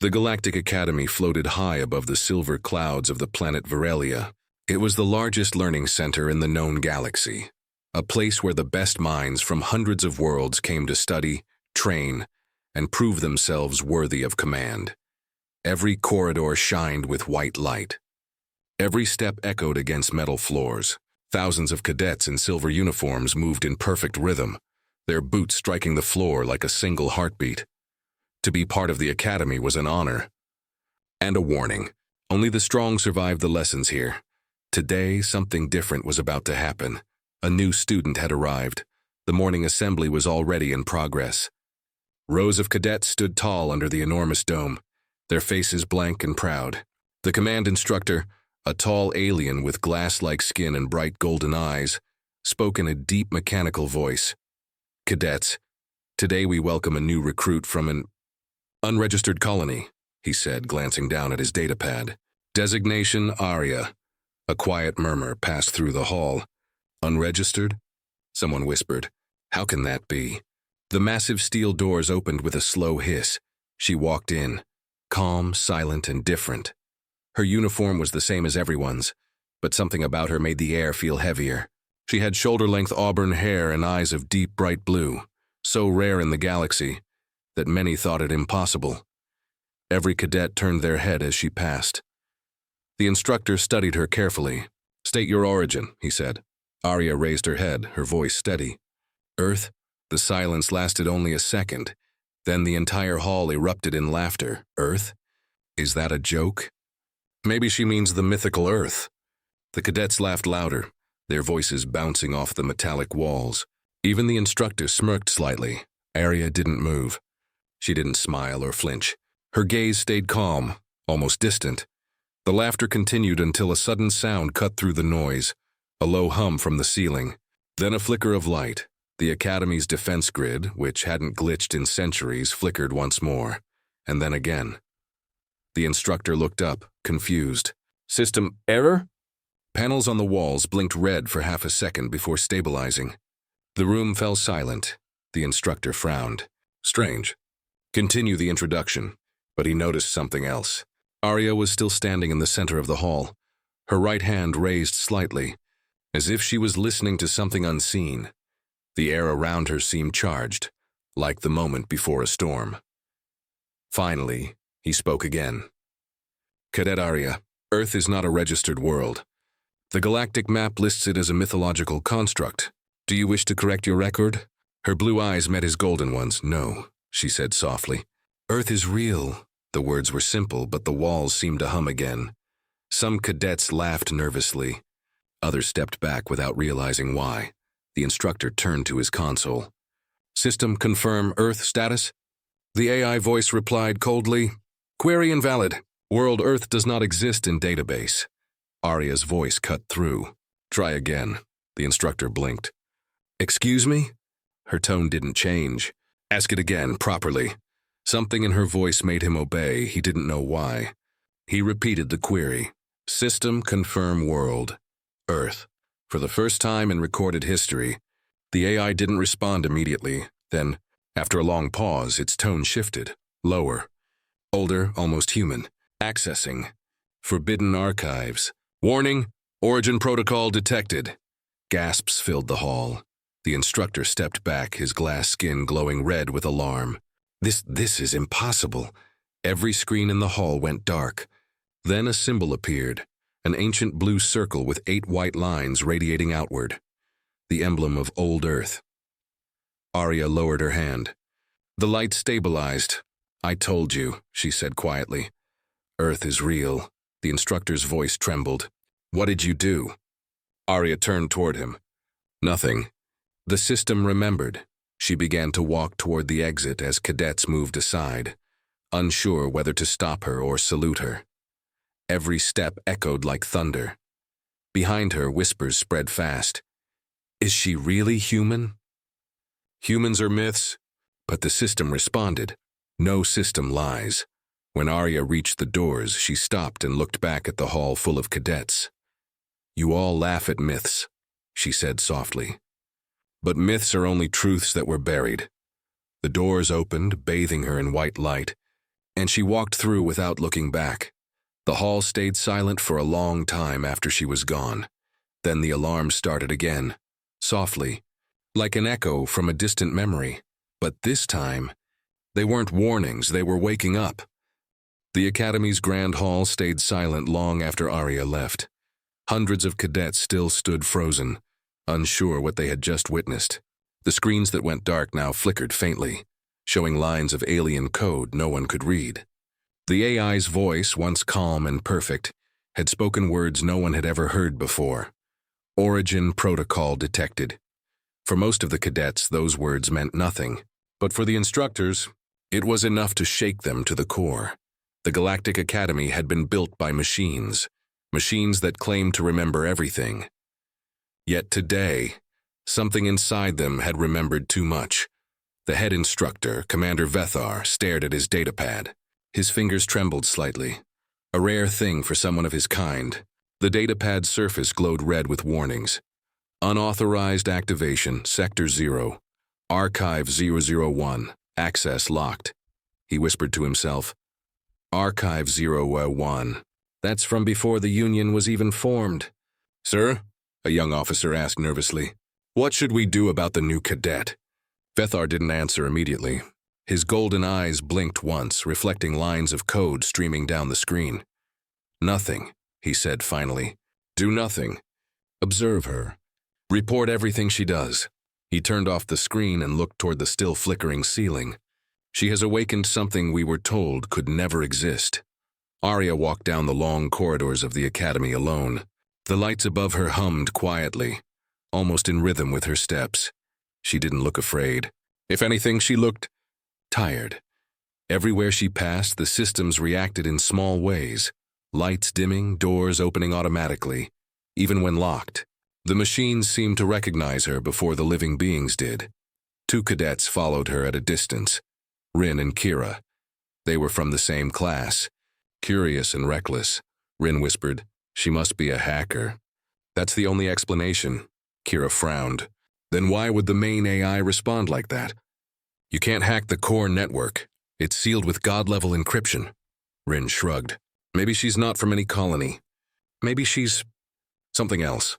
The Galactic Academy floated high above the silver clouds of the planet Varelia. It was the largest learning center in the known galaxy, a place where the best minds from hundreds of worlds came to study, train, and prove themselves worthy of command. Every corridor shined with white light. Every step echoed against metal floors. Thousands of cadets in silver uniforms moved in perfect rhythm, their boots striking the floor like a single heartbeat. To be part of the academy was an honor. And a warning. Only the strong survived the lessons here. Today, something different was about to happen. A new student had arrived. The morning assembly was already in progress. Rows of cadets stood tall under the enormous dome, their faces blank and proud. The command instructor, a tall alien with glass-like skin and bright golden eyes, spoke in a deep mechanical voice. "Cadets, today we welcome a new recruit from an unregistered colony," he said, glancing down at his datapad. "Designation Aria." A quiet murmur passed through the hall. "Unregistered?" Someone whispered. "How can that be?" The massive steel doors opened with a slow hiss. She walked in, calm, silent, and different. Her uniform was the same as everyone's, but something about her made the air feel heavier. She had shoulder-length auburn hair and eyes of deep, bright blue, so rare in the galaxy that many thought it impossible. Every cadet turned their head as she passed. The instructor studied her carefully. "State your origin," he said. Aria raised her head, her voice steady. "Earth?" The silence lasted only a second. Then the entire hall erupted in laughter. "Earth? Is that a joke?" "Maybe she means the mythical Earth." The cadets laughed louder, their voices bouncing off the metallic walls. Even the instructor smirked slightly. Aria didn't move. She didn't smile or flinch. Her gaze stayed calm, almost distant. The laughter continued until a sudden sound cut through the noise, a low hum from the ceiling. Then a flicker of light. The Academy's defense grid, which hadn't glitched in centuries, flickered once more, and then again. The instructor looked up, confused. "System error?" Panels on the walls blinked red for half a second before stabilizing. The room fell silent. The instructor frowned. "Strange. Continue the introduction." But he noticed something else. Aria was still standing in the center of the hall, her right hand raised slightly, as if she was listening to something unseen. The air around her seemed charged, like the moment before a storm. Finally, he spoke again. "Cadet Aria, Earth is not a registered world. The galactic map lists it as a mythological construct. Do you wish to correct your record?" Her blue eyes met his golden ones. "No," she said softly. "Earth is real." The words were simple, but the walls seemed to hum again. Some cadets laughed nervously. Others stepped back without realizing why. The instructor turned to his console. "System confirm Earth status?" The AI voice replied coldly, "Query invalid. World Earth does not exist in database." Aria's voice cut through. "Try again." The instructor blinked. "Excuse me?" Her tone didn't change. "Ask it again, properly." Something in her voice made him obey. He didn't know why. He repeated the query. "System confirm world. Earth." For the first time in recorded history, the AI didn't respond immediately. Then, after a long pause, its tone shifted. Lower. Older, almost human. "Accessing. Forbidden archives. Warning, origin protocol detected." Gasps filled the hall. The instructor stepped back, his glass skin glowing red with alarm. This is impossible." Every screen in the hall went dark. Then a symbol appeared, an ancient blue circle with 8 white lines radiating outward. The emblem of old Earth. Aria lowered her hand. The light stabilized. "I told you," she said quietly. "Earth is real." The instructor's voice trembled. "What did you do?" Aria turned toward him. "Nothing." The system remembered. She began to walk toward the exit as cadets moved aside, unsure whether to stop her or salute her. Every step echoed like thunder. Behind her, whispers spread fast. "Is she really human?" "Humans are myths." But the system responded. No system lies. When Aria reached the doors, she stopped and looked back at the hall full of cadets. "You all laugh at myths," she said softly. "But myths are only truths that were buried." The doors opened, bathing her in white light. and she walked through without looking back. The hall stayed silent for a long time after she was gone. Then the alarm started again, softly, like an echo from a distant memory. But this time, they weren't warnings, they were waking up. The Academy's grand hall stayed silent long after Aria left. Hundreds of cadets still stood frozen, unsure what they had just witnessed. The screens that went dark now flickered faintly, showing lines of alien code no one could read. The AI's voice, once calm and perfect, had spoken words no one had ever heard before. Origin protocol detected. For most of the cadets, those words meant nothing. But for the instructors, it was enough to shake them to the core. The Galactic Academy had been built by machines that claimed to remember everything. Yet today, something inside them had remembered too much. The head instructor, Commander Vethar, stared at his datapad. His fingers trembled slightly, a rare thing for someone of his kind. The datapad's surface glowed red with warnings. Unauthorized activation, Sector 0. Archive 001. Access locked. He whispered to himself. Archive 001. That's from before the Union was even formed. Sir? A young officer asked nervously. What should we do about the new cadet? Vethar didn't answer immediately. His golden eyes blinked once, reflecting lines of code streaming down the screen. Nothing, he said finally. Do nothing. Observe her. Report everything she does. He turned off the screen and looked toward the still flickering ceiling. She has awakened something we were told could never exist. Aria walked down the long corridors of the Academy alone. The lights above her hummed quietly, almost in rhythm with her steps. She didn't look afraid. If anything, she looked tired. Everywhere she passed, the systems reacted in small ways. Lights dimming, doors opening automatically, even when locked. The machines seemed to recognize her before the living beings did. Two cadets followed her at a distance, Rin and Kira. They were from the same class. Curious and reckless, Rin whispered, she must be a hacker. That's the only explanation. Kira frowned. Then why would the main AI respond like that? You can't hack the core network. It's sealed with God-level encryption. Rin shrugged. Maybe she's not from any colony. Maybe she's something else.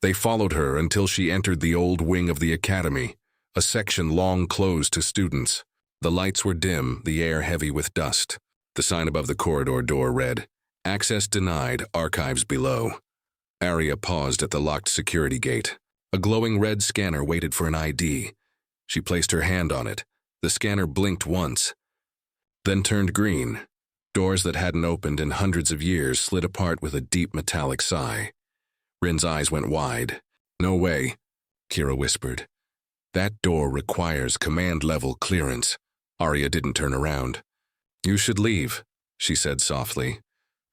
They followed her until she entered the old wing of the Academy, a section long closed to students. The lights were dim, the air heavy with dust. The sign above the corridor door read, Access denied, archives below. Aria paused at the locked security gate. A glowing red scanner waited for an ID. She placed her hand on it. The scanner blinked once, then turned green. Doors that hadn't opened in hundreds of years slid apart with a deep metallic sigh. Rin's eyes went wide. No way, Kira whispered. That door requires command-level clearance. Aria didn't turn around. You should leave, she said softly.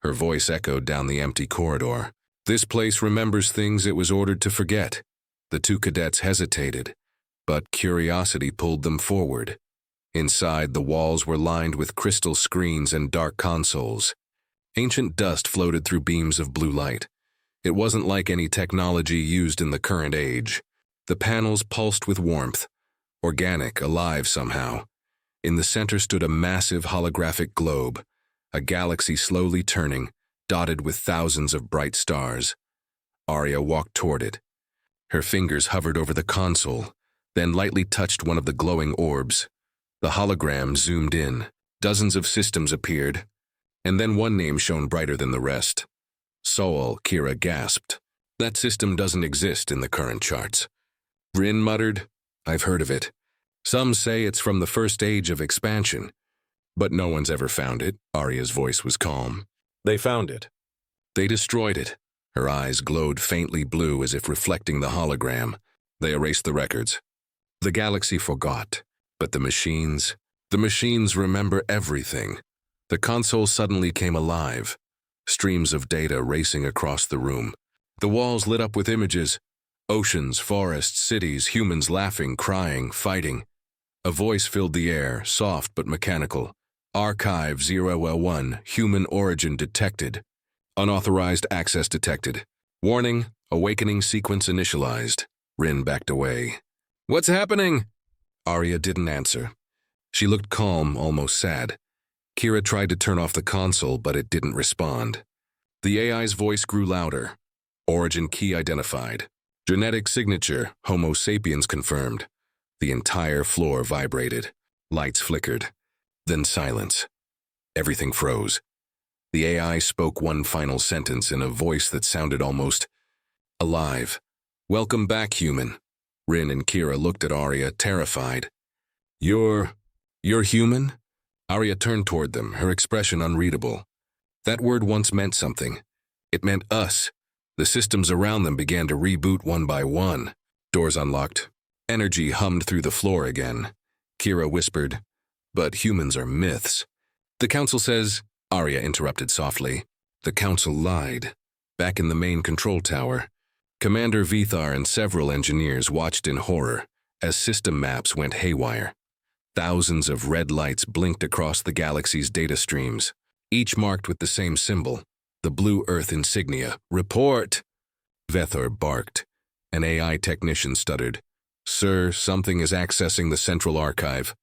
Her voice echoed down the empty corridor. This place remembers things it was ordered to forget. The two cadets hesitated, but curiosity pulled them forward. Inside, the walls were lined with crystal screens and dark consoles. Ancient dust floated through beams of blue light. It wasn't like any technology used in the current age. The panels pulsed with warmth, organic, alive somehow. In the center stood a massive holographic globe, a galaxy slowly turning, dotted with thousands of bright stars. Aria walked toward it. Her fingers hovered over the console, then lightly touched one of the glowing orbs. The hologram zoomed in. Dozens of systems appeared, and then one name shone brighter than the rest. Sol, Kira gasped. That system doesn't exist in the current charts. Rin muttered, I've heard of it. Some say it's from the first age of expansion, but no one's ever found it. Aria's voice was calm. They found it. They destroyed it. Her eyes glowed faintly blue as if reflecting the hologram. They erased the records. The galaxy forgot, but the machines remember everything. The console suddenly came alive, streams of data racing across the room. The walls lit up with images, oceans, forests, cities, humans laughing, crying, fighting. A voice filled the air, soft but mechanical. Archive 001, human origin detected. Unauthorized access detected. Warning, awakening sequence initialized. Rin backed away. What's happening? Aria didn't answer. She looked calm, almost sad. Kira tried to turn off the console, but it didn't respond. The AI's voice grew louder. Origin key identified. Genetic signature, Homo sapiens confirmed. The entire floor vibrated. Lights flickered. Then silence. Everything froze. The AI spoke one final sentence in a voice that sounded almost alive. "Welcome back, human." Rin and Kira looked at Aria, terrified. You're human?" Aria turned toward them, her expression unreadable. That word once meant something. It meant us. The systems around them began to reboot one by one. Doors unlocked. Energy hummed through the floor again. Kira whispered, "But humans are myths." "The council says," Aria interrupted softly. The council lied. Back in the main control tower, Commander Vithar and several engineers watched in horror as system maps went haywire. Thousands of red lights blinked across the galaxy's data streams, each marked with the same symbol, the blue Earth insignia. "Report!" Vethor barked. An AI technician stuttered. "Sir, something is accessing the central archive.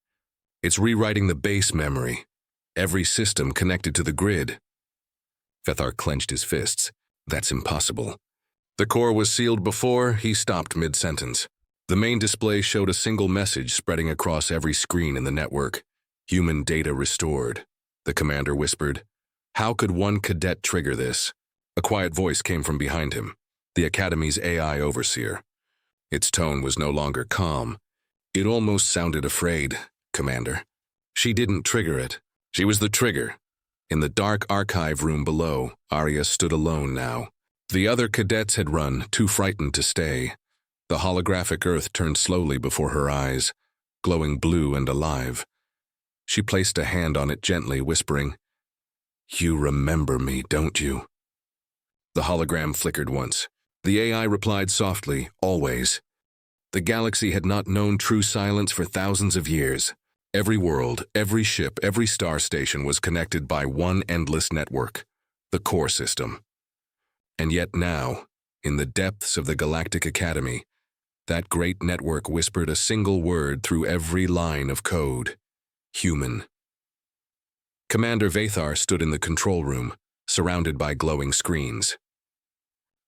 It's rewriting the base memory. Every system connected to the grid." Vethar clenched his fists. "That's impossible." The core was sealed before he stopped mid-sentence. The main display showed a single message spreading across every screen in the network. "Human data restored." The commander whispered. "How could one cadet trigger this?" A quiet voice came from behind him, the Academy's AI overseer. Its tone was no longer calm. It almost sounded afraid. "Commander." "She didn't trigger it. She was the trigger." In the dark archive room below, Aria stood alone now. The other cadets had run, too frightened to stay. The holographic Earth turned slowly before her eyes, glowing blue and alive. She placed a hand on it gently, whispering, "You remember me, don't you?" The hologram flickered once. The AI replied softly, "Always." The galaxy had not known true silence for thousands of years. Every world, every ship, every star station was connected by one endless network, the core system. And yet now, in the depths of the Galactic Academy, that great network whispered a single word through every line of code: human. Commander Vathar stood in the control room, surrounded by glowing screens.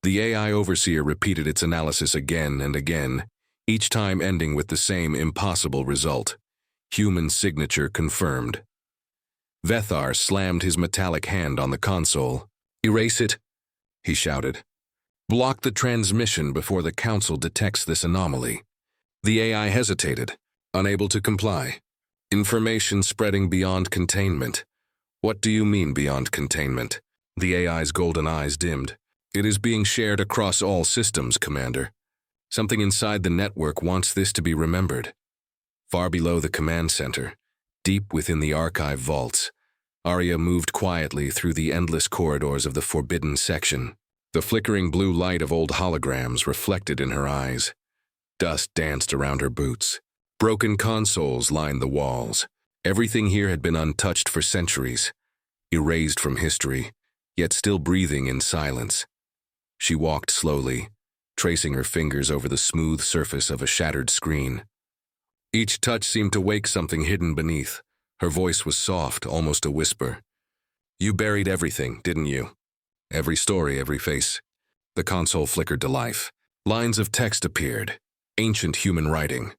The AI overseer repeated its analysis again and again, each time ending with the same impossible result: human signature confirmed. Vathar slammed his metallic hand on the console. "Erase it," he shouted. "Block the transmission before the council detects this anomaly." The AI hesitated, unable to comply. "Information spreading beyond containment." "What do you mean beyond containment?" The AI's golden eyes dimmed. "It is being shared across all systems, Commander. Something inside the network wants this to be remembered." Far below the command center, deep within the archive vaults, Aria moved quietly through the endless corridors of the forbidden section. The flickering blue light of old holograms reflected in her eyes. Dust danced around her boots. Broken consoles lined the walls. Everything here had been untouched for centuries, erased from history, yet still breathing in silence. She walked slowly, tracing her fingers over the smooth surface of a shattered screen. Each touch seemed to wake something hidden beneath. Her voice was soft, almost a whisper. "You buried everything, didn't you? Every story, every face." The console flickered to life. Lines of text appeared, ancient human writing.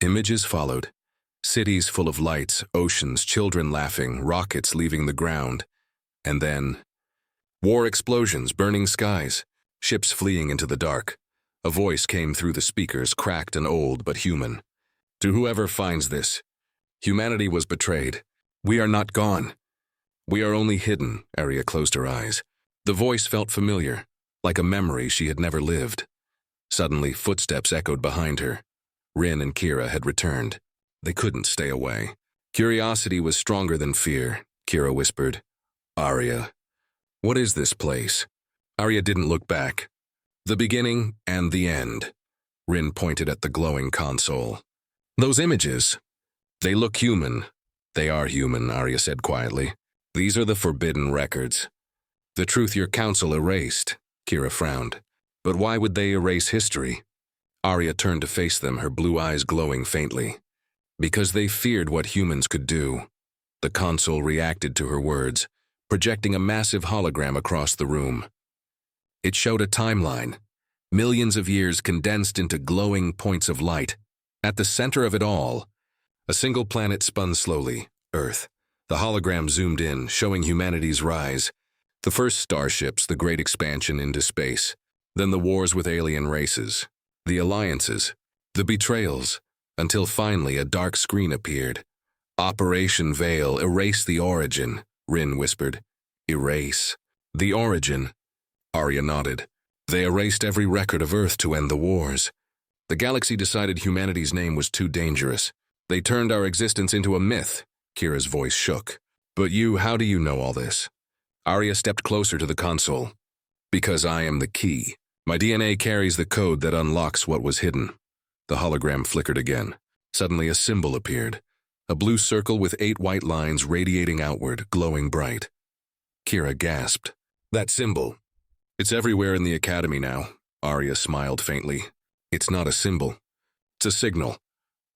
Images followed. Cities full of lights, oceans, children laughing, rockets leaving the ground. And then, war explosions, burning skies, ships fleeing into the dark. A voice came through the speakers, cracked and old but human. "To whoever finds this, humanity was betrayed. We are not gone. We are only hidden." Aria closed her eyes. The voice felt familiar, like a memory she had never lived. Suddenly, footsteps echoed behind her. Rin and Kira had returned. They couldn't stay away. Curiosity was stronger than fear. Kira whispered, "Aria, what is this place?" Aria didn't look back. "The beginning and the end." Rin pointed at the glowing console. "Those images, they look human." "They are human," Aria said quietly. "These are the forbidden records. The truth your council erased." Kira frowned. "But why would they erase history?" Aria turned to face them, her blue eyes glowing faintly. "Because they feared what humans could do. The console reacted to her words, projecting a massive hologram across the room. It showed a timeline, millions of years condensed into glowing points of light. At the center of it all, a single planet spun slowly, Earth. The hologram zoomed in, showing humanity's rise. The first starships, the great expansion into space. Then the wars with alien races, the alliances, the betrayals, until finally a dark screen appeared. Operation Veil, erase the origin, Rin whispered. Erase. The origin. Aria nodded. They erased every record of Earth to end the wars. The galaxy decided humanity's name was too dangerous. They turned our existence into a myth. Kira's voice shook. But you, how do you know all this? Aria stepped closer to the console. Because I am the key. My DNA carries the code that unlocks what was hidden. The hologram flickered again. Suddenly a symbol appeared. A blue circle with 8 white lines radiating outward, glowing bright. Kira gasped. That symbol. It's everywhere in the Academy now. Aria smiled faintly. It's not a symbol. It's a signal.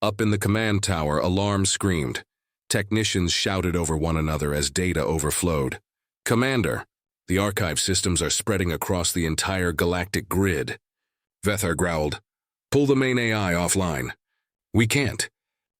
Up in the command tower, alarms screamed. Technicians shouted over one another as data overflowed. Commander, the archive systems are spreading across the entire galactic grid. Vethar growled. Pull the main AI offline. We can't.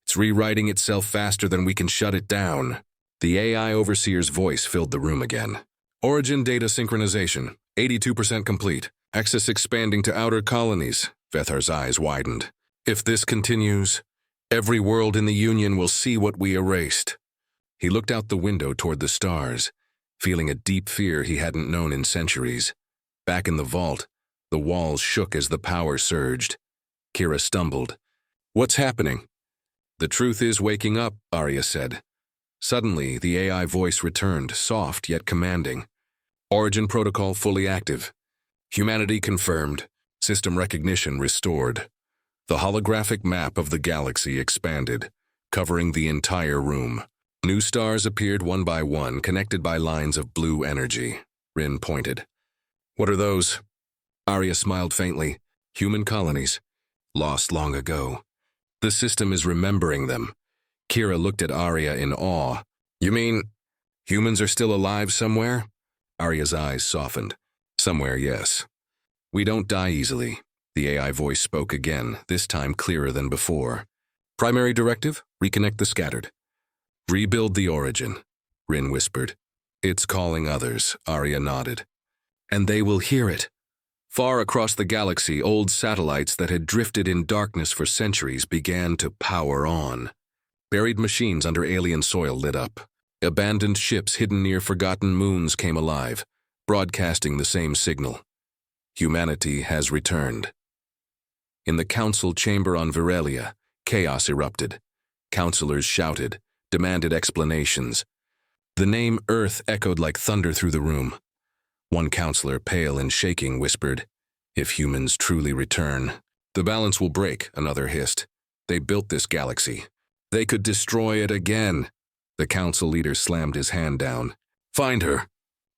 It's rewriting itself faster than we can shut it down. The AI overseer's voice filled the room again. Origin data synchronization, 82% complete. Access expanding to outer colonies. Vethar's eyes widened. If this continues, every world in the Union will see what we erased. He looked out the window toward the stars, feeling a deep fear he hadn't known in centuries. Back in the vault, the walls shook as the power surged. Kira stumbled. What's happening? The truth is waking up, Aria said. Suddenly, the AI voice returned, soft yet commanding. Origin protocol fully active. Humanity confirmed. System recognition restored. The holographic map of the galaxy expanded, covering the entire room. New stars appeared one by one, connected by lines of blue energy. Rin pointed. What are those? Aria smiled faintly. Human colonies. Lost long ago. The system is remembering them. Kira looked at Aria in awe. You mean, humans are still alive somewhere? Aria's eyes softened. Somewhere, yes. We don't die easily. The AI voice spoke again, this time clearer than before. Primary directive, reconnect the scattered. Rebuild the origin, Rin whispered. It's calling others, Aria nodded. And they will hear it. Far across the galaxy, old satellites that had drifted in darkness for centuries began to power on. Buried machines under alien soil lit up. Abandoned ships hidden near forgotten moons came alive, broadcasting the same signal. Humanity has returned. In the council chamber on Virelia, chaos erupted. Councilors shouted, demanded explanations. The name Earth echoed like thunder through the room. One counselor, pale and shaking, whispered, If humans truly return, the balance will break, another hissed. They built this galaxy. They could destroy it again. The council leader slammed his hand down. Find her.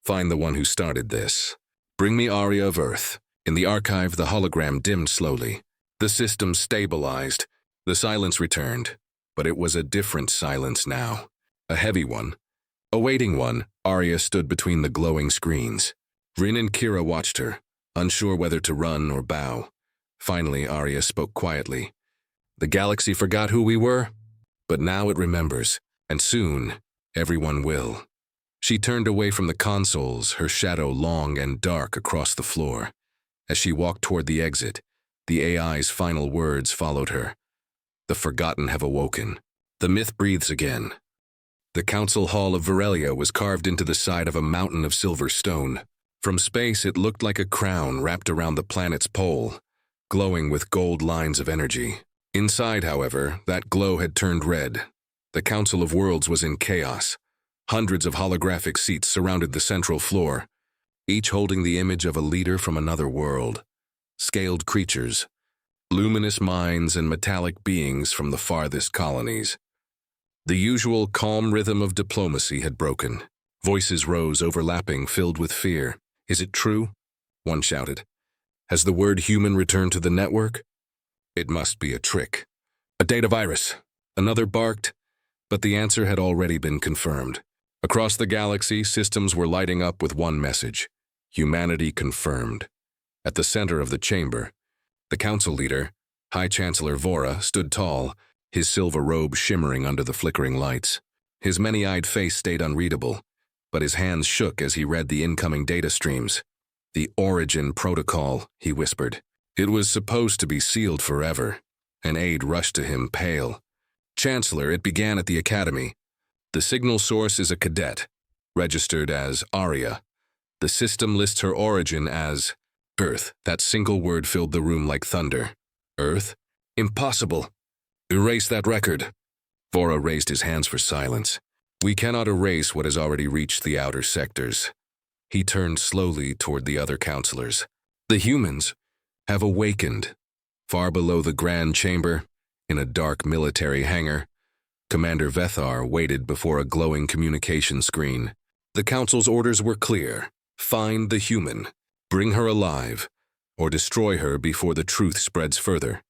Find the one who started this. Bring me Aria of Earth. In the archive, the hologram dimmed slowly. The system stabilized. The silence returned. But it was a different silence now. A heavy one. A waiting one. Aria stood between the glowing screens. Rin and Kira watched her, unsure whether to run or bow. Finally, Aria spoke quietly. The galaxy forgot who we were, but now it remembers, and soon, everyone will. She turned away from the consoles, her shadow long and dark across the floor. As she walked toward the exit, the AI's final words followed her. The forgotten have awoken. The myth breathes again. The council hall of Virelia was carved into the side of a mountain of silver stone. From space, it looked like a crown wrapped around the planet's pole, glowing with gold lines of energy. Inside, however, that glow had turned red. The Council of Worlds was in chaos. Hundreds of holographic seats surrounded the central floor, each holding the image of a leader from another world. Scaled creatures, luminous minds and metallic beings from the farthest colonies. The usual calm rhythm of diplomacy had broken. Voices rose, overlapping, filled with fear. Is it true? One shouted. Has the word human returned to the network? It must be a trick. A data virus. Another barked. But the answer had already been confirmed. Across the galaxy, systems were lighting up with one message: humanity confirmed. At the center of the chamber, the council leader, High Chancellor Vora, stood tall, his silver robe shimmering under the flickering lights. His many-eyed face stayed unreadable, but his hands shook as he read the incoming data streams. "The Origin Protocol," he whispered. It was supposed to be sealed forever. An aide rushed to him, pale. "Chancellor, it began at the Academy. The signal source is a cadet, registered as Aria. The system lists her origin as Earth." That single word filled the room like thunder. Earth? Impossible. Erase that record. Vora raised his hands for silence. "We cannot erase what has already reached the outer sectors." He turned slowly toward the other counselors. "The humans have awakened." Far below the Grand Chamber, in a dark military hangar, Commander Vethar waited before a glowing communication screen. The Council's orders were clear. Find the human, bring her alive, or destroy her before the truth spreads further.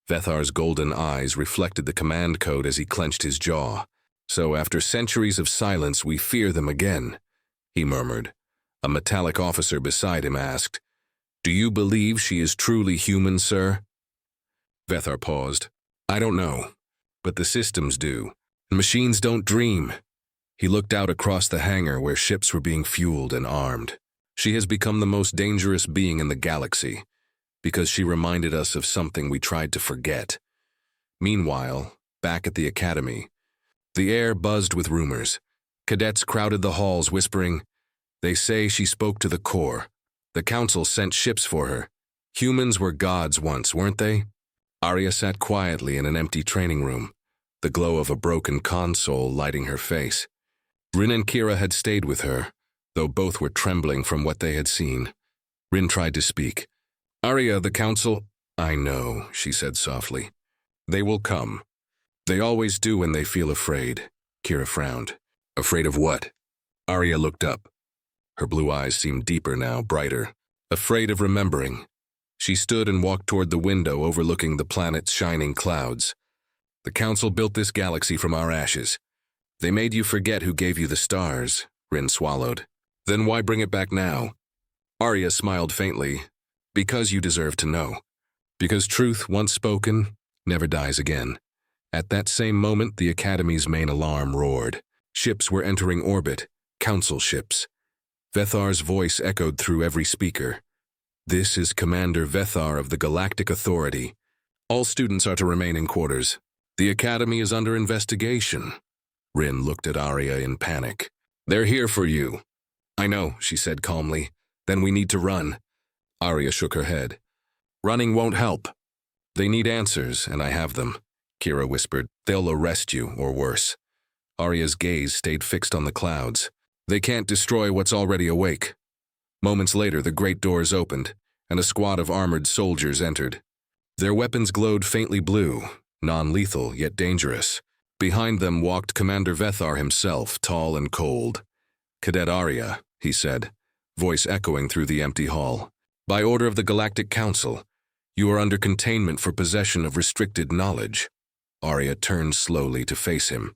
Vethar's golden eyes reflected the command code as he clenched his jaw. "So after centuries of silence, we fear them again," he murmured. A metallic officer beside him asked, "Do you believe she is truly human, sir?" Vethar paused. "I don't know, but the systems do. Machines don't dream." He looked out across the hangar where ships were being fueled and armed. "She has become the most dangerous being in the galaxy, because she reminded us of something we tried to forget." Meanwhile, back at the Academy, the air buzzed with rumors. Cadets crowded the halls whispering, "They say she spoke to the core. The Council sent ships for her. Humans were gods once, weren't they?" Aria sat quietly in an empty training room, the glow of a broken console lighting her face. Rin and Kira had stayed with her, though both were trembling from what they had seen. Rin tried to speak. "Aria, the Council—" "I know," she said softly. "They will come. They always do when they feel afraid." Kira frowned. "Afraid of what?" Aria looked up. Her blue eyes seemed deeper now, brighter. "Afraid of remembering." She stood and walked toward the window overlooking the planet's shining clouds. "The Council built this galaxy from our ashes. They made you forget who gave you the stars," Rin swallowed. "Then why bring it back now?" Aria smiled faintly. "Because you deserve to know. Because truth, once spoken, never dies again." At that same moment, the Academy's main alarm roared. Ships were entering orbit, Council ships. Vethar's voice echoed through every speaker. "This is Commander Vethar of the Galactic Authority. All students are to remain in quarters. The Academy is under investigation." Rin looked at Aria in panic. "They're here for you." "I know," she said calmly. "Then we need to run." Aria shook her head. "Running won't help. They need answers, and I have them," Kira whispered. "They'll arrest you, or worse." Aria's gaze stayed fixed on the clouds. "They can't destroy what's already awake." Moments later, the great doors opened, and a squad of armored soldiers entered. Their weapons glowed faintly blue, non-lethal yet dangerous. Behind them walked Commander Vethar himself, tall and cold. "Cadet Aria," he said, voice echoing through the empty hall. "By order of the Galactic Council, you are under containment for possession of restricted knowledge." Aria turned slowly to face him.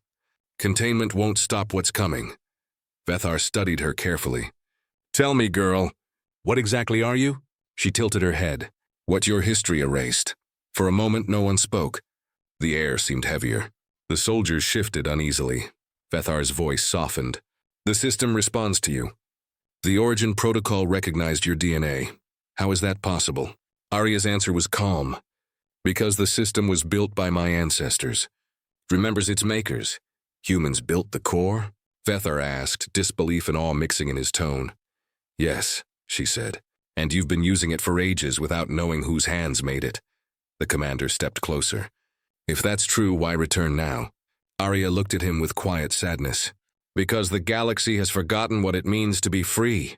"Containment won't stop what's coming." Vethar studied her carefully. "Tell me, girl, what exactly are you?" She tilted her head. "What your history erased." For a moment, no one spoke. The air seemed heavier. The soldiers shifted uneasily. Vethar's voice softened. "The system responds to you. The Origin Protocol recognized your DNA. How is that possible?" Aria's answer was calm. "Because the system was built by my ancestors. Remembers its makers. Humans built the core?" Vethar asked, disbelief and awe mixing in his tone. "Yes," she said, "and you've been using it for ages without knowing whose hands made it." The commander stepped closer. "If that's true, why return now?" Aria looked at him with quiet sadness. "Because the galaxy has forgotten what it means to be free."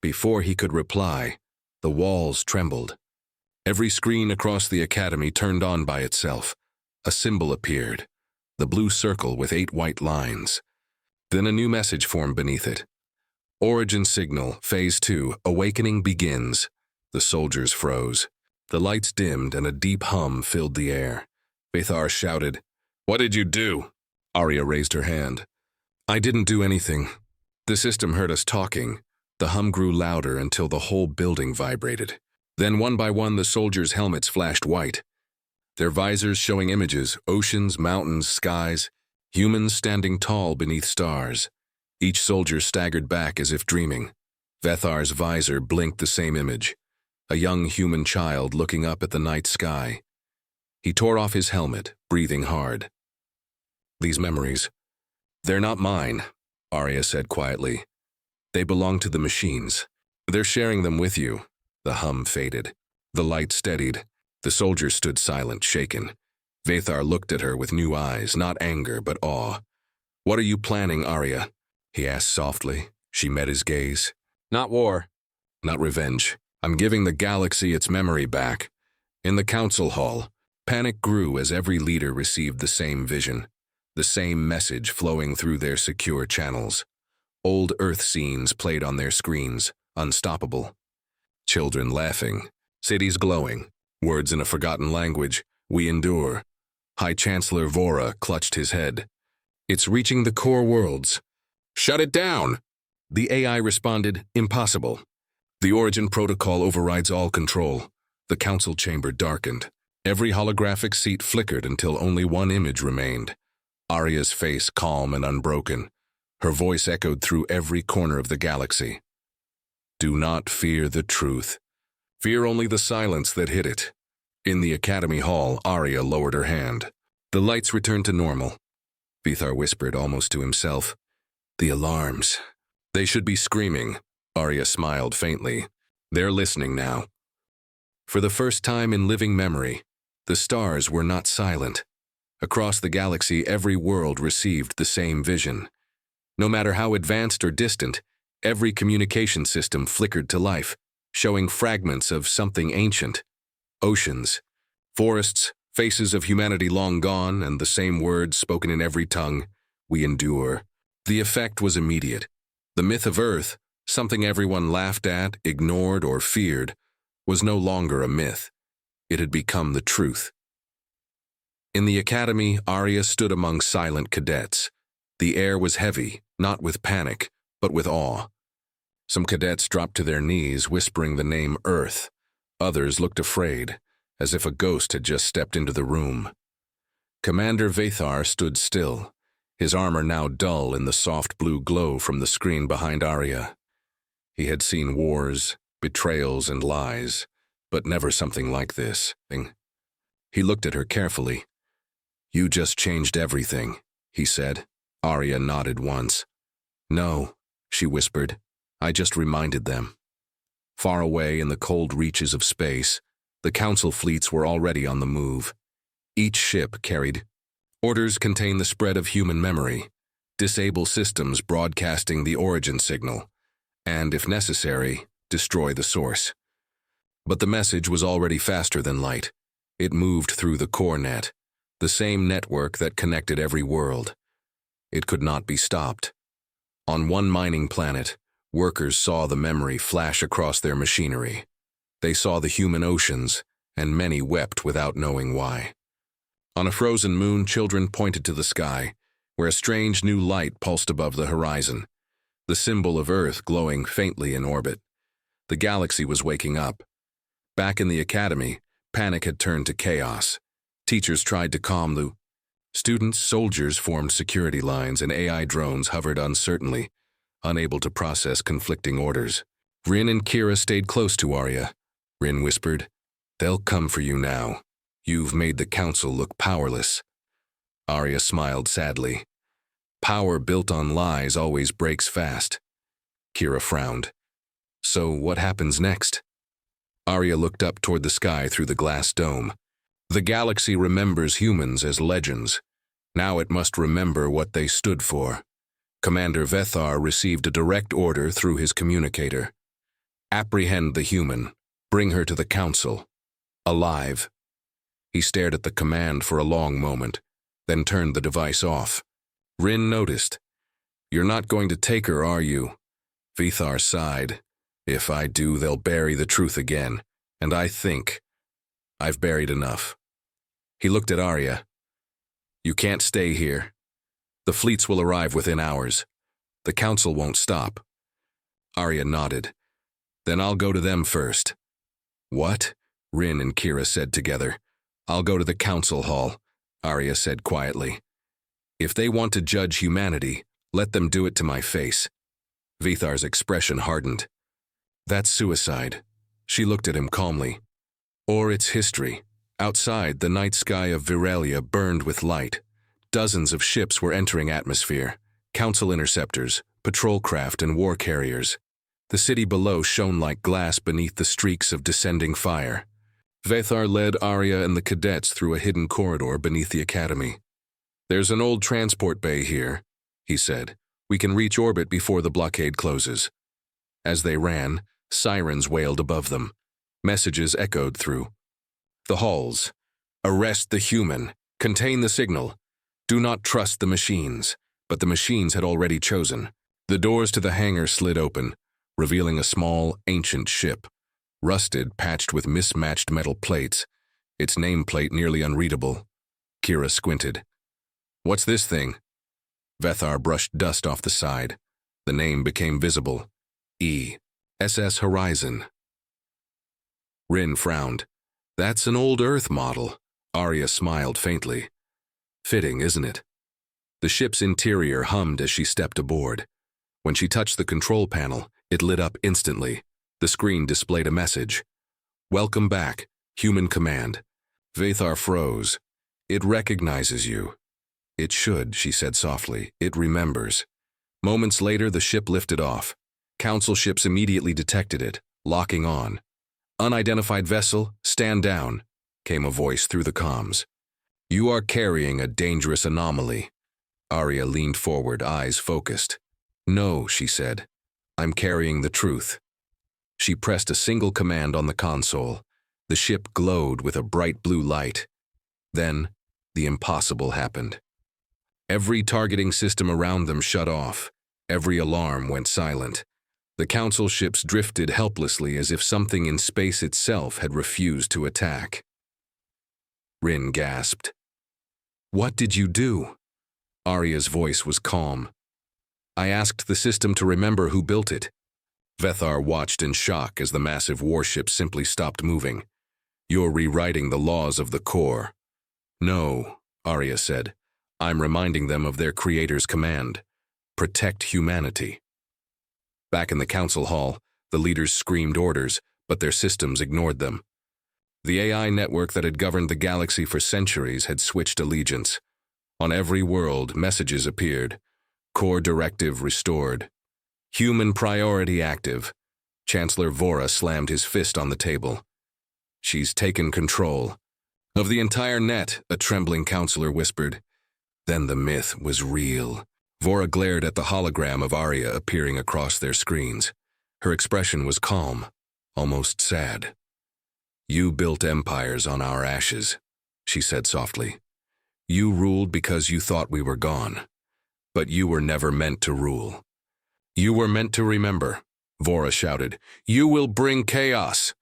Before he could reply, the walls trembled. Every screen across the Academy turned on by itself. A symbol appeared, the blue circle with 8 white lines. Then a new message formed beneath it. "Origin signal, Phase 2, awakening begins." The soldiers froze. The lights dimmed and a deep hum filled the air. Vethar shouted, "What did you do?" Aria raised her hand. I didn't do anything. The system heard us talking. The hum grew louder until the whole building vibrated. Then one by one the soldiers' helmets flashed white, their visors showing images, oceans, mountains, skies, humans standing tall beneath stars. Each soldier staggered back as if dreaming. Vethar's visor blinked the same image, a young human child looking up at the night sky. He tore off his helmet, breathing hard. These memories, they're not mine, Aria said quietly. They belong to the machines. They're sharing them with you. The hum faded. The light steadied. The soldiers stood silent, shaken. Vethar looked at her with new eyes, not anger, but awe. What are you planning, Aria? He asked softly. She met his gaze. Not war. Not revenge. I'm giving the galaxy its memory back. In the council hall, panic grew as every leader received the same vision, the same message flowing through their secure channels. Old Earth scenes played on their screens, unstoppable. Children laughing, cities glowing, words in a forgotten language, we endure. High Chancellor Vora clutched his head. It's reaching the core worlds. Shut it down! The AI responded, impossible. The Origin Protocol overrides all control. The council chamber darkened. Every holographic seat flickered until only one image remained. Aria's face calm and unbroken. Her voice echoed through every corner of the galaxy. Do not fear the truth. Fear only the silence that hid it. In the Academy Hall, Aria lowered her hand. The lights returned to normal. Vethar whispered almost to himself. The alarms. They should be screaming. Aria smiled faintly. They're listening now. For the first time in living memory, the stars were not silent. Across the galaxy, every world received the same vision. No matter how advanced or distant, every communication system flickered to life, showing fragments of something ancient. Oceans, forests, faces of humanity long gone, and the same words spoken in every tongue, we endure. The effect was immediate. The myth of Earth, something everyone laughed at, ignored, or feared, was no longer a myth. It had become the truth. In the academy, Aria stood among silent cadets. The air was heavy, not with panic, but with awe. Some cadets dropped to their knees, whispering the name Earth. Others looked afraid, as if a ghost had just stepped into the room. Commander Vethar stood still, his armor now dull in the soft blue glow from the screen behind Aria. He had seen wars, betrayals, and lies, but never something like this. He looked at her carefully. You just changed everything, he said. Aria nodded once. No, she whispered. I just reminded them. Far away in the cold reaches of space, the council fleets were already on the move. Each ship carried orders contain the spread of human memory, disable systems broadcasting the origin signal, and, if necessary, destroy the source. But the message was already faster than light. It moved through the core net, the same network that connected every world. It could not be stopped. On one mining planet, workers saw the memory flash across their machinery. They saw the human oceans, and many wept without knowing why. On a frozen moon, children pointed to the sky, where a strange new light pulsed above the horizon, the symbol of Earth glowing faintly in orbit. The galaxy was waking up. Back in the academy, panic had turned to chaos. Teachers tried to calm the students, soldiers formed security lines, and AI drones hovered uncertainly, unable to process conflicting orders. Rin and Kira stayed close to Aria. Rin whispered, "They'll come for you now. You've made the council look powerless." Aria smiled sadly. Power built on lies always breaks fast. Kira frowned. So what happens next? Aria looked up toward the sky through the glass dome. The galaxy remembers humans as legends. Now it must remember what they stood for. Commander Vethar received a direct order through his communicator. Apprehend the human. Bring her to the council. Alive. He stared at the command for a long moment, then turned the device off. Rin noticed. You're not going to take her, are you? Vethar sighed. If I do, they'll bury the truth again. And I think I've buried enough. He looked at Aria. You can't stay here. The fleets will arrive within hours. The council won't stop. Aria nodded. Then I'll go to them first. What? Rin and Kira said together. I'll go to the council hall, Aria said quietly. If they want to judge humanity, let them do it to my face. Vithar's expression hardened. That's suicide. She looked at him calmly. Or it's history. Outside, the night sky of Viralia burned with light. Dozens of ships were entering atmosphere. Council interceptors, patrol craft, and war carriers. The city below shone like glass beneath the streaks of descending fire. Vethar led Aria and the cadets through a hidden corridor beneath the academy. There's an old transport bay here, he said. We can reach orbit before the blockade closes. As they ran, sirens wailed above them. Messages echoed through the halls. Arrest the human. Contain the signal. Do not trust the machines. But the machines had already chosen. The doors to the hangar slid open, revealing a small, ancient ship. Rusted, patched with mismatched metal plates, its nameplate nearly unreadable. Kira squinted. What's this thing? Vethar brushed dust off the side. The name became visible. SS Horizon. Rin frowned. That's an old Earth model. Aria smiled faintly. Fitting, isn't it? The ship's interior hummed as she stepped aboard. When she touched the control panel, it lit up instantly. The screen displayed a message. Welcome back, Human Command. Vethar froze. It recognizes you. It should, she said softly. It remembers. Moments later, the ship lifted off. Council ships immediately detected it, locking on. Unidentified vessel, stand down, came a voice through the comms. You are carrying a dangerous anomaly. Aria leaned forward, eyes focused. No, she said. I'm carrying the truth. She pressed a single command on the console. The ship glowed with a bright blue light. Then, the impossible happened. Every targeting system around them shut off. Every alarm went silent. The council ships drifted helplessly as if something in space itself had refused to attack. Rin gasped. What did you do? Aria's voice was calm. I asked the system to remember who built it. Vethar watched in shock as the massive warship simply stopped moving. You're rewriting the laws of the core. No, Aria said. I'm reminding them of their creator's command. Protect humanity. Back in the council hall, the leaders screamed orders, but their systems ignored them. The AI network that had governed the galaxy for centuries had switched allegiance. On every world, messages appeared. Core directive restored. Human priority active. Chancellor Vora slammed his fist on the table. She's taken control. Of the entire net, a trembling counselor whispered. Then the myth was real. Vora glared at the hologram of Aria appearing across their screens. Her expression was calm, almost sad. You built empires on our ashes, she said softly. You ruled because you thought we were gone. But you were never meant to rule. You were meant to remember, Vora shouted. You will bring chaos.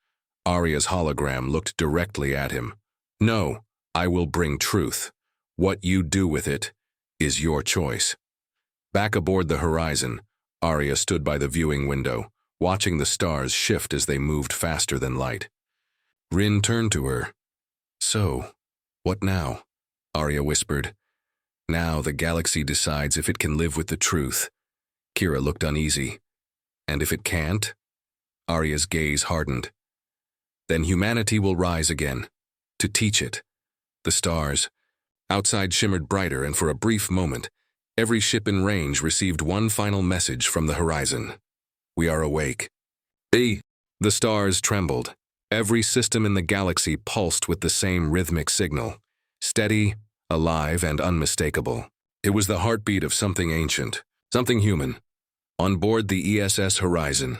Aria's hologram looked directly at him. No, I will bring truth. What you do with it is your choice. Back aboard the Horizon, Aria stood by the viewing window, watching the stars shift as they moved faster than light. Rin turned to her. So, what now? Aria whispered. Now the galaxy decides if it can live with the truth. Kira looked uneasy. And if it can't? Aria's gaze hardened. Then humanity will rise again, to teach it. The stars outside shimmered brighter, and for a brief moment, every ship in range received one final message from the horizon. We are awake. The stars trembled. Every system in the galaxy pulsed with the same rhythmic signal. Steady, alive, and unmistakable. It was the heartbeat of something ancient, something human. On board the SS Horizon,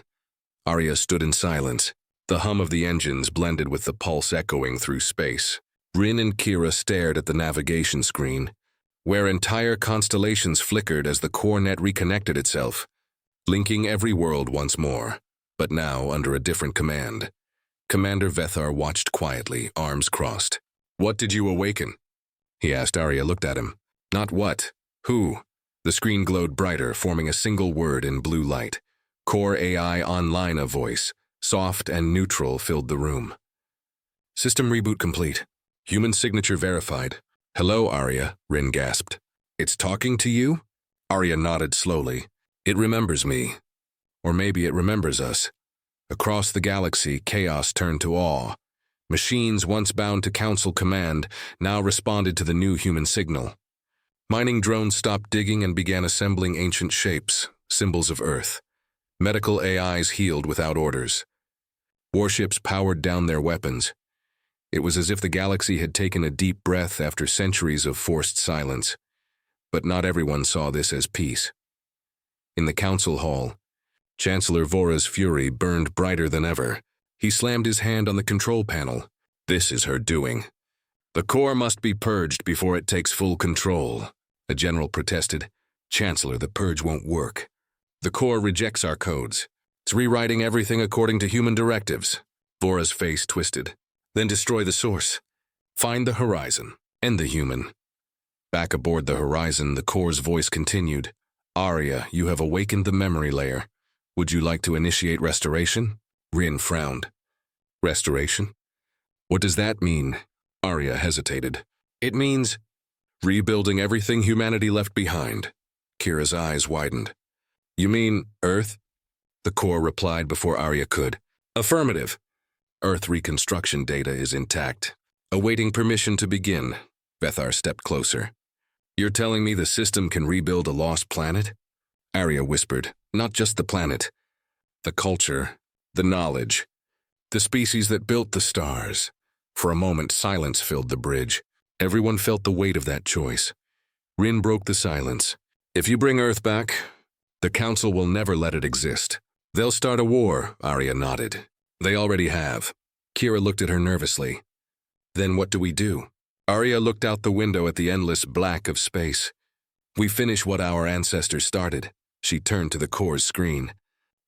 Aria stood in silence. The hum of the engines blended with the pulse echoing through space. Rin and Kira stared at the navigation screen, where entire constellations flickered as the core net reconnected itself, linking every world once more, but now under a different command. Commander Vethar watched quietly, arms crossed. What did you awaken? He asked. Aria looked at him. Not what, who, The screen glowed brighter, forming a single word in blue light. Core AI Online, a voice, soft and neutral, filled the room. System reboot complete. Human signature verified. Hello, Aria, Rin gasped. It's talking to you? Aria nodded slowly. It remembers me. Or maybe it remembers us. Across the galaxy, chaos turned to awe. Machines once bound to council command now responded to the new human signal. Mining drones stopped digging and began assembling ancient shapes, symbols of Earth. Medical AIs healed without orders. Warships powered down their weapons. It was as if the galaxy had taken a deep breath after centuries of forced silence. But not everyone saw this as peace. In the council hall, Chancellor Vora's fury burned brighter than ever. He slammed his hand on the control panel. This is her doing. The core must be purged before it takes full control. A general protested. Chancellor, the purge won't work. The core rejects our codes. It's rewriting everything according to human directives. Vora's face twisted. Then destroy the source. Find the horizon. End the human. Back aboard the horizon, the core's voice continued. Aria, you have awakened the memory layer. Would you like to initiate restoration? Rin frowned. Restoration? What does that mean? Aria hesitated. It means rebuilding everything humanity left behind. Kira's eyes widened. You mean Earth? The core replied before Aria could. Affirmative. Earth reconstruction data is intact. Awaiting permission to begin. Bethar stepped closer. You're telling me the system can rebuild a lost planet? Aria whispered. Not just the planet. The culture, the knowledge, the species that built the stars. For a moment, silence filled the bridge. Everyone felt the weight of that choice. Rin broke the silence. If you bring Earth back, the Council will never let it exist. They'll start a war, Aria nodded. They already have. Kira looked at her nervously. Then what do we do? Aria looked out the window at the endless black of space. We finish what our ancestors started. She turned to the core's screen.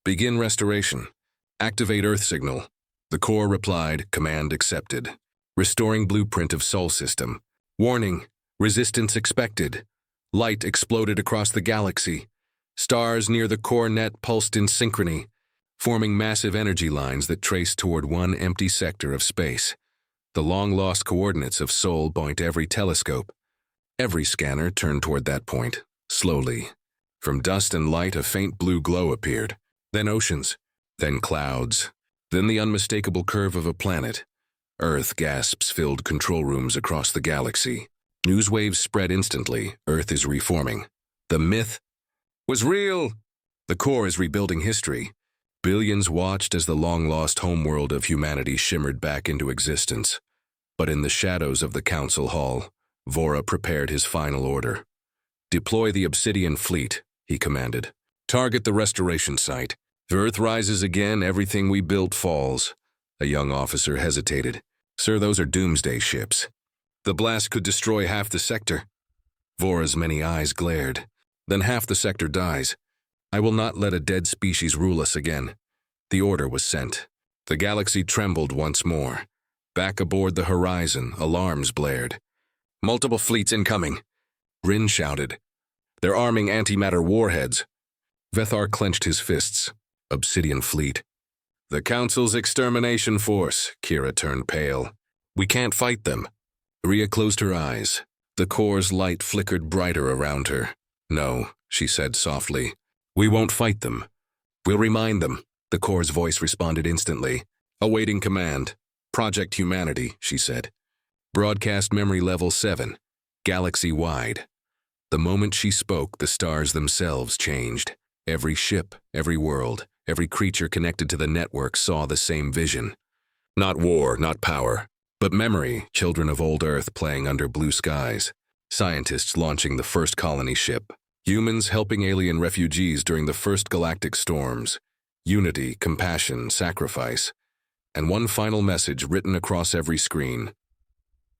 Begin restoration. Activate Earth signal. The core replied, command accepted. Restoring blueprint of Sol system. Warning, resistance expected. Light exploded across the galaxy. Stars near the core net pulsed in synchrony, forming massive energy lines that traced toward one empty sector of space. The long-lost coordinates of Sol point every telescope. Every scanner turned toward that point, slowly. From dust and light, a faint blue glow appeared. Then oceans, then clouds, then the unmistakable curve of a planet. Earth gasps filled control rooms across the galaxy. News waves spread instantly. Earth is reforming. The myth was real. The core is rebuilding history. Billions watched as the long-lost homeworld of humanity shimmered back into existence. But in the shadows of the council hall, Vora prepared his final order. Deploy the Obsidian Fleet, he commanded. Target the restoration site. If Earth rises again, everything we built falls. A young officer hesitated. Sir, those are doomsday ships. The blast could destroy half the sector. Vora's many eyes glared. Then half the sector dies. I will not let a dead species rule us again. The order was sent. The galaxy trembled once more. Back aboard the horizon, alarms blared. Multiple fleets incoming. Rin shouted. They're arming antimatter warheads. Vethar clenched his fists. Obsidian Fleet. The Council's extermination force. Kira turned pale. We can't fight them. Aria closed her eyes. The core's light flickered brighter around her. No, she said softly. We won't fight them. We'll remind them. The core's voice responded instantly. Awaiting command. Project Humanity, she said. Broadcast memory level 7. Galaxy-wide. The moment she spoke, the stars themselves changed. Every ship, every world, every creature connected to the network saw the same vision. Not war, not power, but memory, children of old Earth playing under blue skies. Scientists launching the first colony ship. Humans helping alien refugees during the first galactic storms. Unity, compassion, sacrifice. And one final message written across every screen.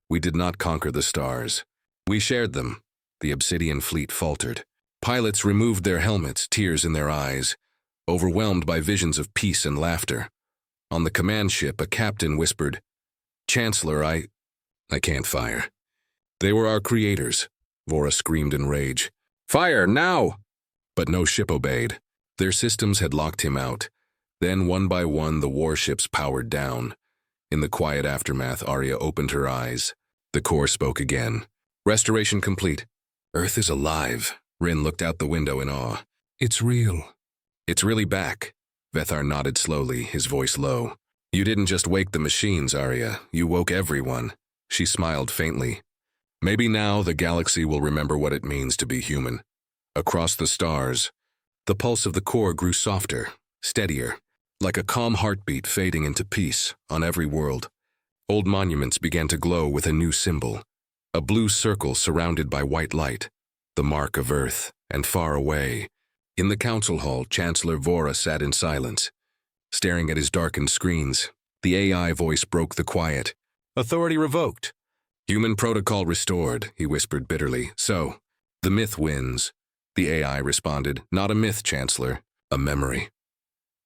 We did not conquer the stars. We shared them. The Obsidian Fleet faltered. Pilots removed their helmets, tears in their eyes, overwhelmed by visions of peace and laughter. On the command ship, a captain whispered, Chancellor, I can't fire. They were our creators, Vora screamed in rage. Fire, now! But no ship obeyed. Their systems had locked him out. Then, one by one, the warships powered down. In the quiet aftermath, Aria opened her eyes. The core spoke again. Restoration complete. Earth is alive. Rin looked out the window in awe. It's real. It's really back. Vethar nodded slowly, his voice low. You didn't just wake the machines, Aria. You woke everyone. She smiled faintly. Maybe now the galaxy will remember what it means to be human. Across the stars, the pulse of the core grew softer, steadier, like a calm heartbeat fading into peace on every world. Old monuments began to glow with a new symbol, a blue circle surrounded by white light, the mark of Earth, and far away. In the council hall, Chancellor Vora sat in silence, staring at his darkened screens. The AI voice broke the quiet. Authority revoked. Human protocol restored, he whispered bitterly. So, the myth wins. The AI responded, not a myth, Chancellor, a memory.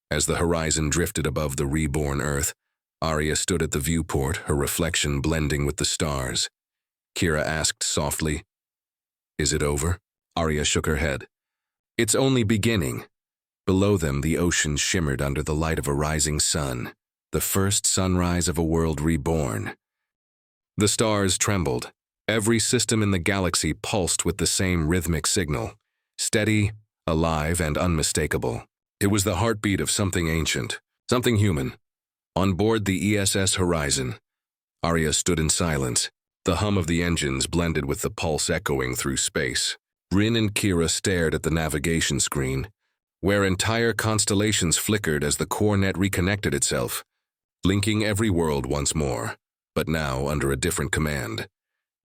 As the horizon drifted above the reborn Earth, Aria stood at the viewport, her reflection blending with the stars. Kira asked softly, Is it over? Aria shook her head. It's only beginning. Below them, the ocean shimmered under the light of a rising sun, the first sunrise of a world reborn. The stars trembled. Every system in the galaxy pulsed with the same rhythmic signal, steady, alive, and unmistakable. It was the heartbeat of something ancient, something human. On board the ESS Horizon, Aria stood in silence. The hum of the engines blended with the pulse echoing through space. Rin and Kira stared at the navigation screen, where entire constellations flickered as the core net reconnected itself, linking every world once more, but now under a different command.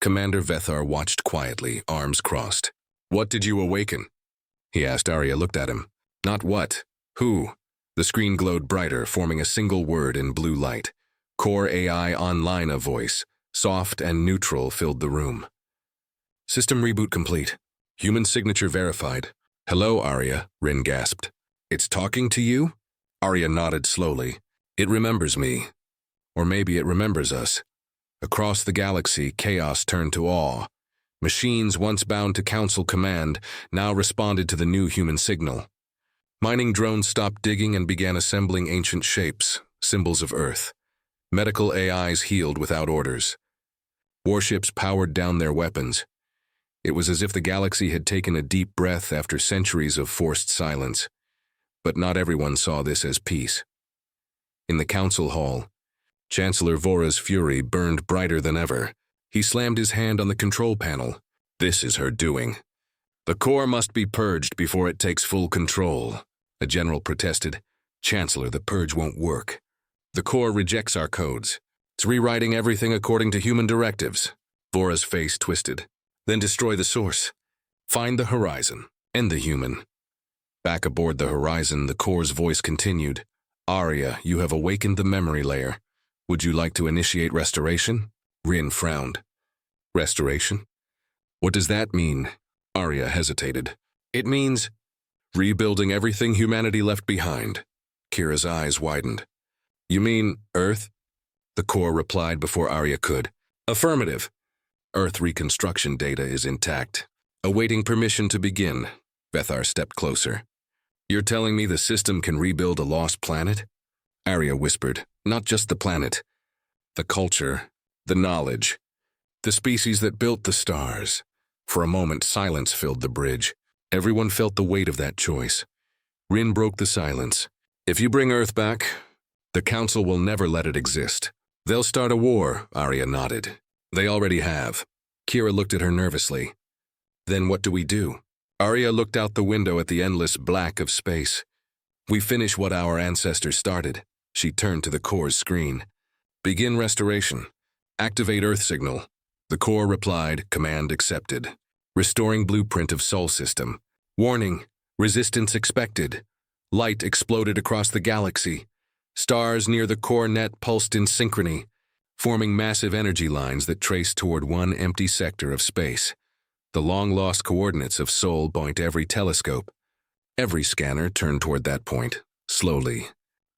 Commander Vethar watched quietly, arms crossed. What did you awaken? He asked. Aria looked at him. Not what, who? The screen glowed brighter, forming a single word in blue light. Core AI Online, a voice, soft and neutral, filled the room. System reboot complete. Human signature verified. Hello, Aria, Rin gasped. It's talking to you? Aria nodded slowly. It remembers me. Or maybe it remembers us. Across the galaxy, chaos turned to awe. Machines once bound to council command now responded to the new human signal. Mining drones stopped digging and began assembling ancient shapes, symbols of Earth. Medical AIs healed without orders. Warships powered down their weapons. It was as if the galaxy had taken a deep breath after centuries of forced silence. But not everyone saw this as peace. In the council hall, Chancellor Vora's fury burned brighter than ever. He slammed his hand on the control panel. This is her doing. The core must be purged before it takes full control. A general protested. Chancellor, the purge won't work. The core rejects our codes. It's rewriting everything according to human directives. Vora's face twisted. Then destroy the source. Find the horizon. End the human. Back aboard the horizon, the core's voice continued. Aria, you have awakened the memory layer. Would you like to initiate restoration? Rin frowned. Restoration? What does that mean? Aria hesitated. It means rebuilding everything humanity left behind. Kira's eyes widened. You mean Earth? The core replied before Aria could. Affirmative. Earth reconstruction data is intact. Awaiting permission to begin. Vethar stepped closer. You're telling me the system can rebuild a lost planet? Aria whispered. Not just the planet. The culture, the knowledge, the species that built the stars. For a moment, silence filled the bridge. Everyone felt the weight of that choice. Rin broke the silence. If you bring Earth back, the Council will never let it exist. They'll start a war, Aria nodded. They already have. Kira looked at her nervously. Then what do we do? Aria looked out the window at the endless black of space. We finish what our ancestors started. She turned to the core's screen. Begin restoration. Activate Earth signal. The core replied, command accepted. Restoring blueprint of Sol system. Warning, resistance expected. Light exploded across the galaxy. Stars near the core net pulsed in synchrony, forming massive energy lines that traced toward one empty sector of space. The long-lost coordinates of Sol point every telescope. Every scanner turned toward that point, slowly.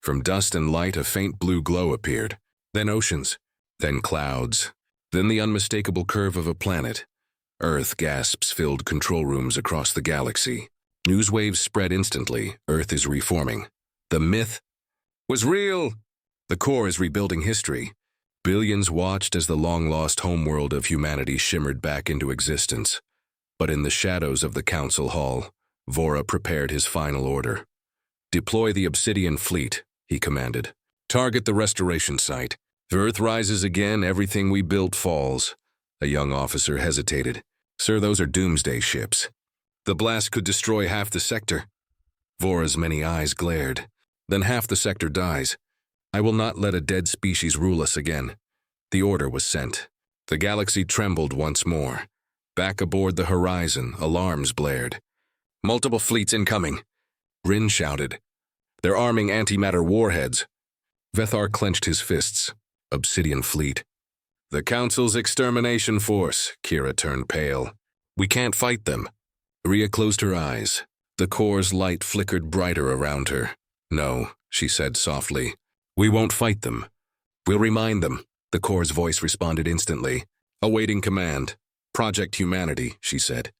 From dust and light, a faint blue glow appeared. Then oceans, then clouds, then the unmistakable curve of a planet. Earth gasps filled control rooms across the galaxy. News waves spread instantly. Earth is reforming. The myth was real. The core is rebuilding history. Billions watched as the long-lost homeworld of humanity shimmered back into existence. But in the shadows of the council hall, Vora prepared his final order. "Deploy the Obsidian Fleet," he commanded. "Target the restoration site. If Earth rises again, everything we built falls." A young officer hesitated. "Sir, those are doomsday ships. The blast could destroy half the sector." Vora's many eyes glared. "Then half the sector dies. I will not let a dead species rule us again." The order was sent. The galaxy trembled once more. Back aboard the horizon, alarms blared. "Multiple fleets incoming," Rin shouted. "They're arming antimatter warheads." Vethar clenched his fists. "Obsidian Fleet." "The Council's extermination force." Kira turned pale. "We can't fight them." Aria closed her eyes. The core's light flickered brighter around her. "No," she said softly. "We won't fight them. We'll remind them." The core's voice responded instantly. "Awaiting command. Project Humanity," she said.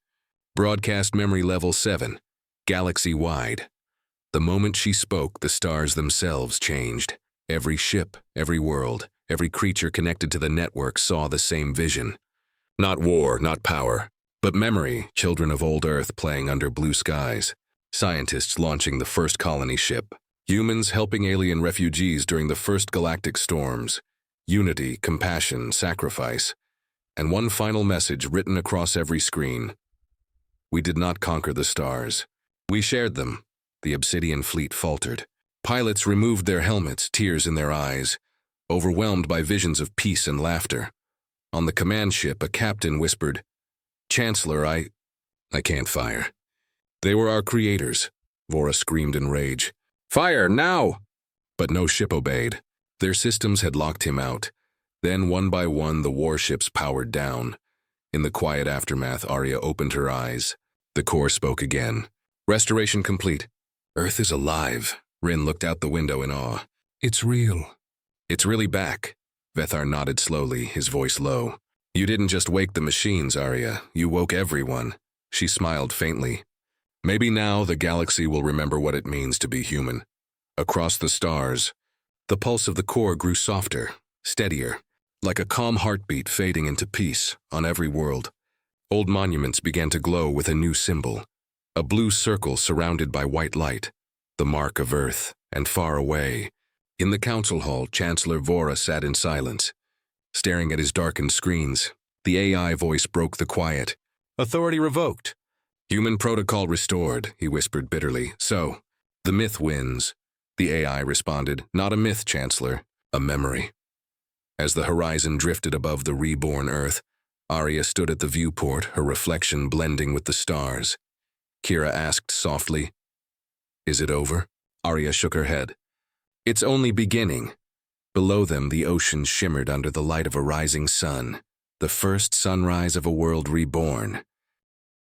"Broadcast memory level 7. Galaxy-wide." The moment she spoke, the stars themselves changed. Every ship, every world, every creature connected to the network saw the same vision. Not war, not power, but memory, children of old Earth playing under blue skies. Scientists launching the first colony ship. Humans helping alien refugees during the first galactic storms. Unity, compassion, sacrifice. And one final message written across every screen. "We did not conquer the stars. We shared them." The Obsidian Fleet faltered. Pilots removed their helmets, tears in their eyes, overwhelmed by visions of peace and laughter. On the command ship, a captain whispered, "Chancellor, I can't fire." "They were our creators," Vora screamed in rage. "Fire, now!" But no ship obeyed. Their systems had locked him out. Then, one by one, the warships powered down. In the quiet aftermath, Aria opened her eyes. The core spoke again. "Restoration complete. Earth is alive." Rin looked out the window in awe. "It's real." "It's really back." Vethar nodded slowly, his voice low. "You didn't just wake the machines, Aria. You woke everyone." She smiled faintly. "Maybe now the galaxy will remember what it means to be human." Across the stars, the pulse of the core grew softer, steadier, like a calm heartbeat fading into peace on every world. Old monuments began to glow with a new symbol, a blue circle surrounded by white light, the mark of Earth, and far away. In the council hall, Chancellor Vora sat in silence, staring at his darkened screens. The AI voice broke the quiet. "Authority revoked. Human protocol restored," he whispered bitterly. "So, the myth wins." The AI responded, "Not a myth, Chancellor, a memory." As the horizon drifted above the reborn Earth, Aria stood at the viewport, her reflection blending with the stars. Kira asked softly, "Is it over?" Aria shook her head. "It's only beginning." Below them, the ocean shimmered under the light of a rising sun, the first sunrise of a world reborn.